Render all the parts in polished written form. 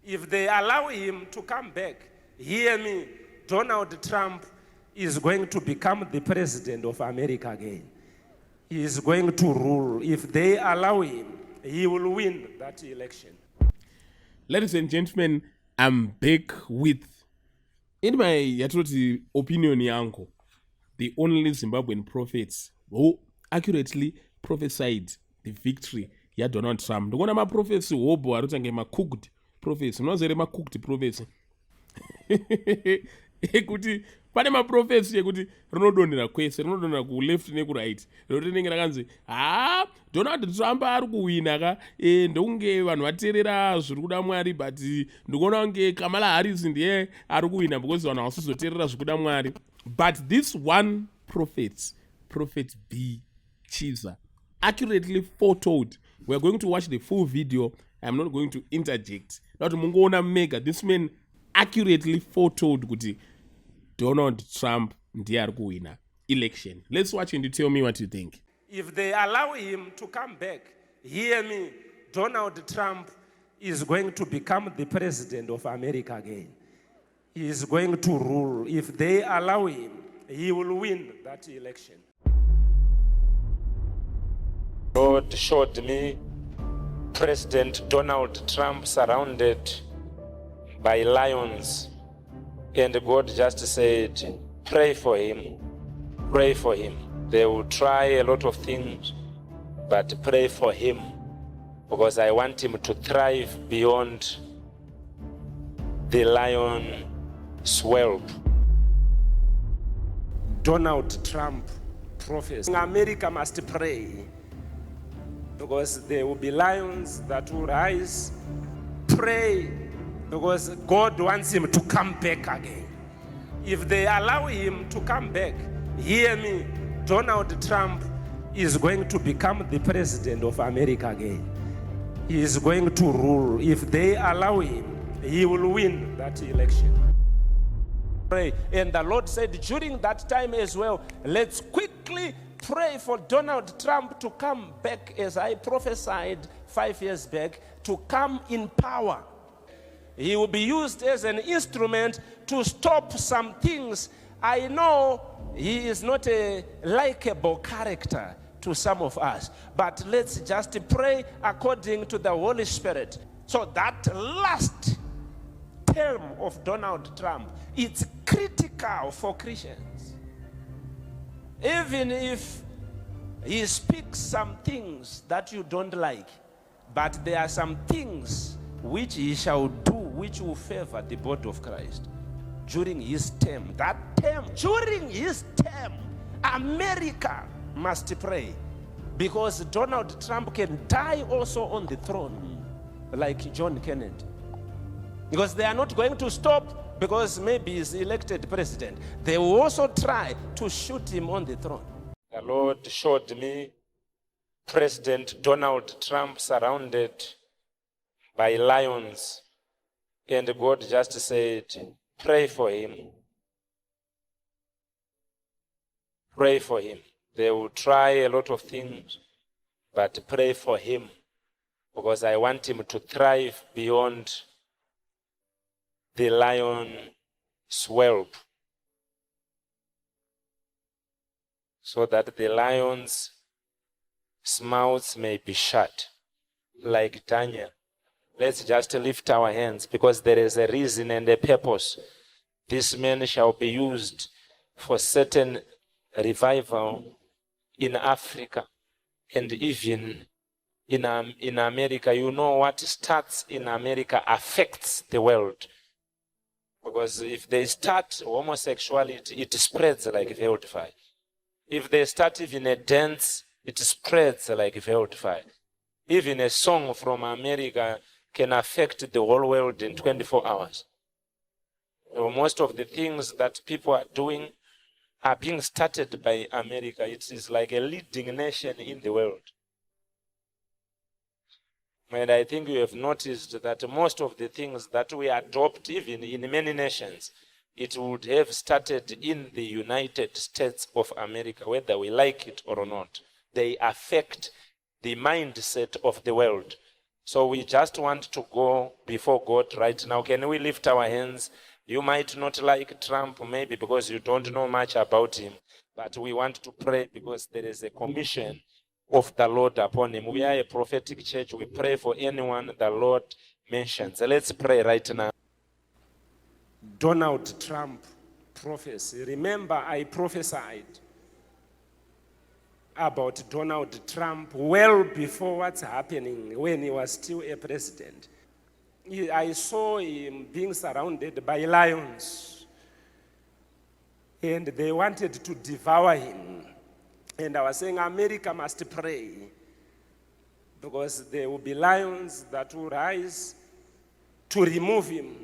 If they allow him to come back, hear me, Donald Trump is going to become the president of America again. He is going to rule. If they allow him, he will win that election. Ladies and gentlemen, I'm back with, in my opinion yangu, the only Zimbabwean prophets who accurately prophesied the victory ya Donald Trump. Ndikuona maprofesi hobo arotange ma-cooked prophets. Munozere ma-cooked prophets. Ekuti pane maprofesi ekuti rinodonhera kwese, rinodonhera ku left neku right. Rinotenge rakanzi, Donald Trump ari kuwina ka, ndokunge vanhu vateerera zviri kuda Mwari, but ndikuona kunge Kamala Harris ndiye ari kuwina because vanhu havasizoteerera zviri kuda Mwari. But this one prophet B. Chiza, accurately foretold. We are going to watch the full video. I'm not going to interject. Not mungoona mega. This man accurately foretold kuti Donald Trump ndiye ari kuwina election. Let's watch and you tell me what you think. If they allow him to come back, hear me, Donald Trump is going to become the president of America again. He is going to rule. If they allow him, he will win that election. God showed me President Donald Trump surrounded by lions. And God just said, pray for him. Pray for him. They will try a lot of things, but pray for him. Because I want him to thrive beyond the lion's whelp. Donald Trump prophets. America must pray. Because there will be lions that will rise. Pray, because God wants him to come back again. If they allow him to come back, hear me, Donald Trump is going to become the president of America again. He is going to rule. If they allow him, he will win that election. Pray. And the Lord said during that time as well, let's quickly pray for Donald Trump to come back, as I prophesied 5 years back, to come in power. He will be used as an instrument to stop some things. I know he is not a likable character to some of us, but let's just pray according to the Holy Spirit. So that last term of Donald Trump, it's critical for Christians. Even if he speaks some things that you don't like, but there are some things which he shall do which will favor the body of Christ during his term. That term, during his term, America must pray, because Donald Trump can die also on the throne like John Kennedy. Because they are not going to stop because maybe he's elected president. They will also try to shoot him on the throne. The Lord showed me President Donald Trump surrounded by lions. And God just said, pray for him. Pray for him. They will try a lot of things, but pray for him, because I want him to thrive beyond the lion's whelp, so that the lion's mouths may be shut, like Daniel. Let's just lift our hands, because there is a reason and a purpose. This man shall be used for certain revival in Africa and even in America. You know, what starts in America affects the world. Because if they start homosexuality, it spreads like wildfire. If they start even a dance, it spreads like wildfire. Even a song from America can affect the whole world in 24 hours. Most of the things that people are doing are being started by America. It is like a leading nation in the world. And I think you have noticed that most of the things that we adopt, even in many nations, it would have started in the United States of America, whether we like it or not. They affect the mindset of the world. So we just want to go before God right now. Can we lift our hands? You might not like Trump, maybe because you don't know much about him, but we want to pray because there is a commission of the Lord upon him. We are a prophetic church. We pray for anyone the Lord mentions. Let's pray right now. Donald Trump prophecy. Remember, I prophesied about Donald Trump well before what's happening when he was still a president. I saw him being surrounded by lions, and they wanted to devour him. And I was saying, America must pray, because there will be lions that will rise to remove him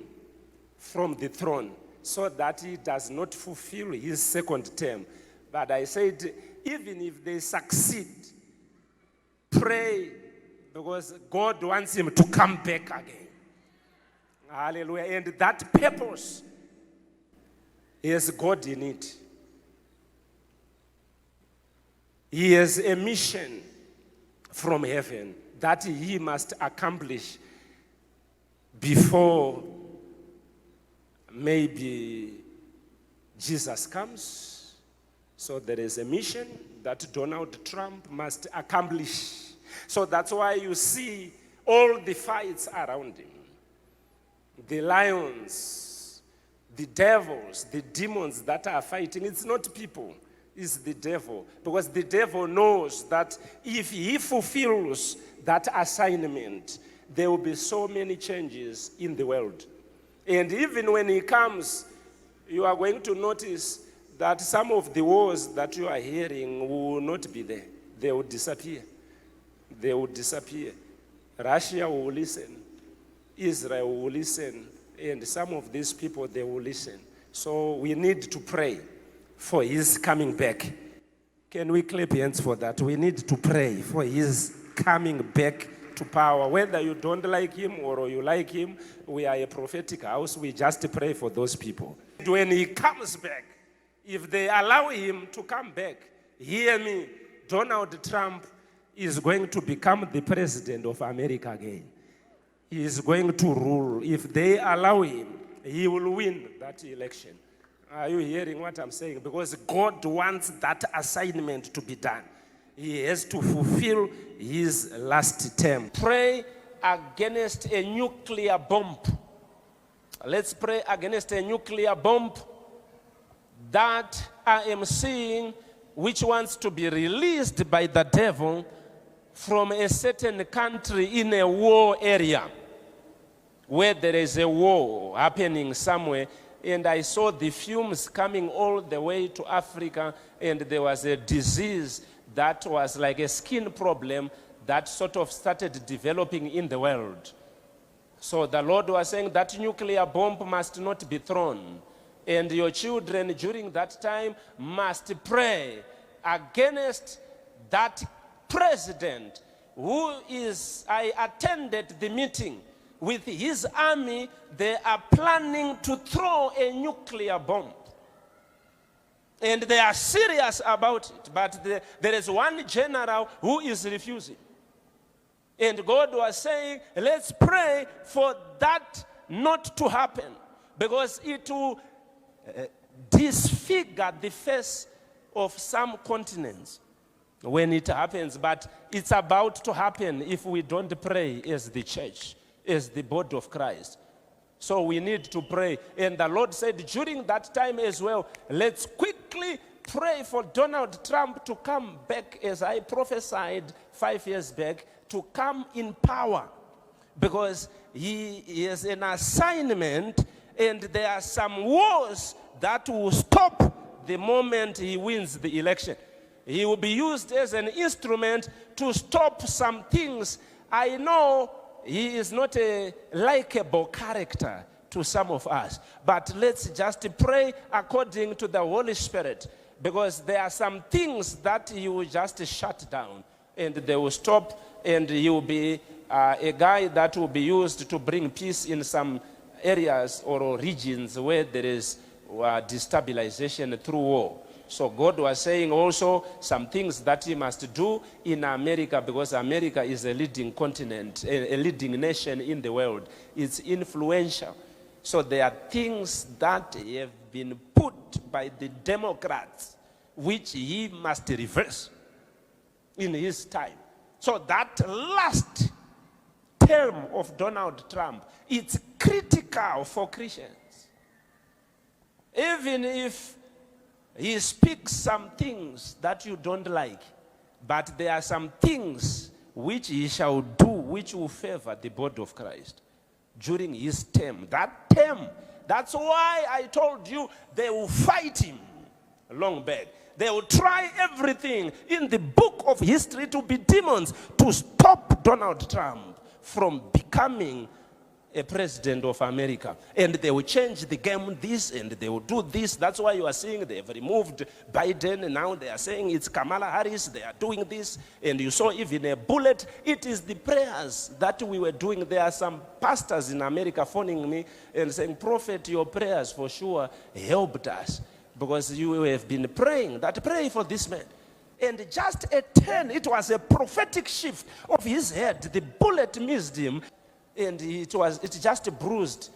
from the throne so that he does not fulfill his second term. But I said, even if they succeed, pray, because God wants him to come back again. Hallelujah. And that purpose has God in it. He has a mission from heaven that he must accomplish before maybe Jesus comes. So there is a mission that Donald Trump must accomplish. So that's why you see all the fights around him. The lions, the devils, the demons that are fighting, it's not people, it's the devil. Because the devil knows that if he fulfills that assignment, there will be so many changes in the world. And even when he comes, you are going to notice that some of the wars that you are hearing will not be there. They will disappear. They will disappear. Russia will listen. Israel will listen. And some of these people, they will listen. So we need to pray for his coming back. Can we clap hands for that? We need to pray for his coming back to power. Whether you don't like him or you like him, we are a prophetic house. We just pray for those people. When he comes back, if they allow him to come back, hear me, Donald Trump is going to become the president of America again. He is going to rule. If they allow him, he will win that election. Are you hearing what I'm saying? Because God wants that assignment to be done. He has to fulfill his last term. Pray against a nuclear bomb. Let's pray against a nuclear bomb that I am seeing, which wants to be released by the devil from a certain country in a war area, where there is a war happening somewhere. And I saw the fumes coming all the way to Africa, and there was a disease that was like a skin problem that sort of started developing in the world. So the Lord was saying that nuclear bomb must not be thrown. And your children during that time must pray against that president who is, I attended the meeting with his army. They are planning to throw a nuclear bomb. And they are serious about it. But there is one general who is refusing. And God was saying, let's pray for that not to happen, because it will disfigure the face of some continents when it happens. But it's about to happen if we don't pray as the church, as the body of Christ. So we need to pray. And the Lord said during that time as well, let's quickly pray for Donald Trump to come back, as I prophesied 5 years back, to come in power. Because he has an assignment, and there are some wars that will stop the moment he wins the election. He will be used as an instrument to stop some things. I know he is not a likable character to some of us, but let's just pray according to the Holy Spirit, because there are some things that he will just shut down, and they will stop, and he will be a guy that will be used to bring peace in some areas or regions where there is destabilization through war. So God was saying also some things that he must do in America, because America is a leading continent, a leading nation in the world. It's influential. So there are things that have been put by the Democrats which he must reverse in his time. So that last term of Donald Trump, it's critical for Christians. Even if he speaks some things that you don't like, but there are some things which he shall do which will favor the body of Christ during his term. That term, that's why I told you they will fight him long back. They will try everything in the book of history to be demons to stop Donald Trump from becoming a president of America. And they will change the game this, and they will do this. That's why you are seeing they have removed Biden, and now they are saying it's Kamala Harris. They are doing this. And you saw even a bullet. It is the prayers that we were doing. There are some pastors in America phoning me and saying, Prophet, your prayers for sure helped us, because you have been praying that pray for this man. And just a turn, it was a prophetic shift of his head. The bullet missed him, and it just bruised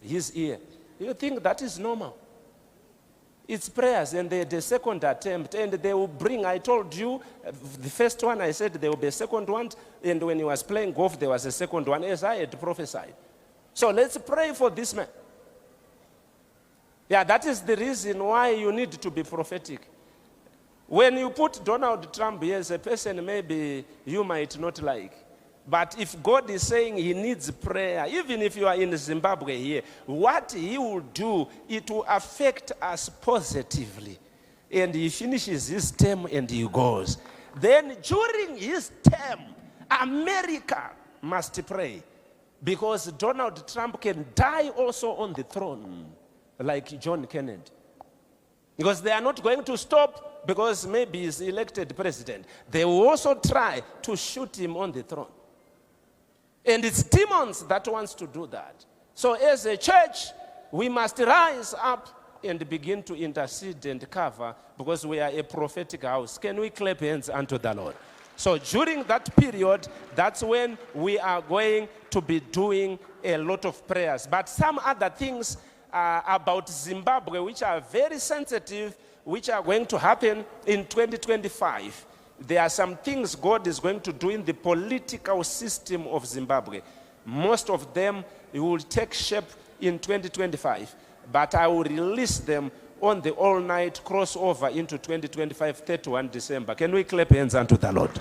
his ear. You think that is normal? It's prayers, and the second attempt, and they will bring, I told you, the first one I said there will be a second one, and when he was playing golf, there was a second one, as I had prophesied. So let's pray for this man. Yeah, that is the reason why you need to be prophetic. When you put Donald Trump here as a person, maybe you might not like. But if God is saying he needs prayer, even if you are in Zimbabwe here, what he will do, it will affect us positively. And he finishes his term and he goes. Then during his term, America must pray, because Donald Trump can die also on the throne, like John Kennedy. Because they are not going to stop because maybe he's elected president. They will also try to shoot him on the throne. And it's demons that wants to do that. So as a church, we must rise up and begin to intercede and cover, because we are a prophetic house. Can we clap hands unto the Lord? So during that period, that's when we are going to be doing a lot of prayers. But some other things about Zimbabwe, which are very sensitive, which are going to happen in 2025. There are some things God is going to do in the political system of Zimbabwe. Most of them will take shape in 2025, but I will release them on the all-night crossover into 2025, 31 December. Can we clap hands unto the Lord?